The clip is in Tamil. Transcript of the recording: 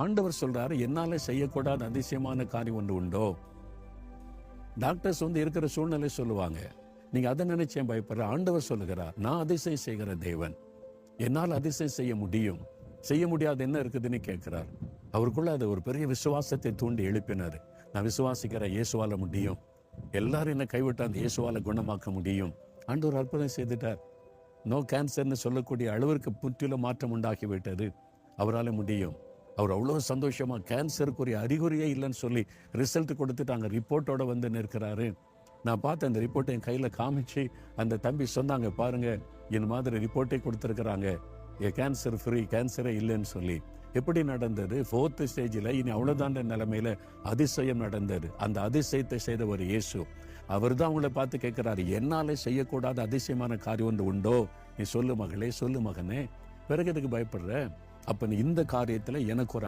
ஆண்டவர் சொல்றாரு, என்னால செய்யக்கூடாத அதிசயமான காரியம் ஒன்று உண்டோ? டாக்டர்ஸ் இருக்கிற சூழ்நிலை சொல்லுவாங்க, நீங்க அதை நினைச்சேன் பயப்படுற. ஆண்டவர் சொல்லுகிறார், நான் அதிசயம் செய்கிற தேவன், என்னால் அதிசயம் செய்ய முடியும். செய்ய முடியாது என்ன இருக்குதுன்னு கேட்கிறார். அவருக்குள்ள அது ஒரு பெரிய விசுவாசத்தை தூண்டி எழுப்பினார். நான் விசுவாசிக்கிற இயேசுவால முடியும். எல்லாரும் என்ன கைவிட்ட அந்த இயேசுவால குணமாக்க முடியும். ஆண்டவர் அற்புதம் செய்துட்டார். நோ கேன்சர்னு சொல்லக்கூடிய அளவிற்கு முற்றிலும் மாற்றம் உண்டாகிவிட்டது. அவரால் முடியும். அவர் அவ்வளோ சந்தோஷமா, கேன்சருக்குரிய அறிகுறியே இல்லைன்னு சொல்லி ரிசல்ட் கொடுத்துட்டாங்க. ரிப்போர்ட்டோட வந்து நிற்கிறாரு. நான் பார்த்த அந்த ரிப்போர்ட்டை என் கையில் காமிச்சு அந்த தம்பி சொன்னாங்க, பாருங்க இந்த மாதிரி ரிப்போர்ட்டே கொடுத்துருக்குறாங்க, கேன்சர் ஃப்ரீ, கேன்சரே இல்லைன்னு சொல்லி. எப்படி நடந்தது? 4th ஸ்டேஜில் இனி அவ்வளோதான் நிலைமையில அதிசயம் நடந்தது. அந்த அதிசயத்தை செய்த ஒரு இயேசு, அவர் தான் அவங்கள பார்த்து கேட்கிறாரு, என்னாலே செய்யக்கூடாத அதிசயமான காரியம் ஒன்று உண்டோ? நீ சொல்லு மகளே, சொல்லு மகனே, பிறகு எதுக்கு பயப்படுற? அப்ப நீ இந்த காரியத்துல எனக்கு ஒரு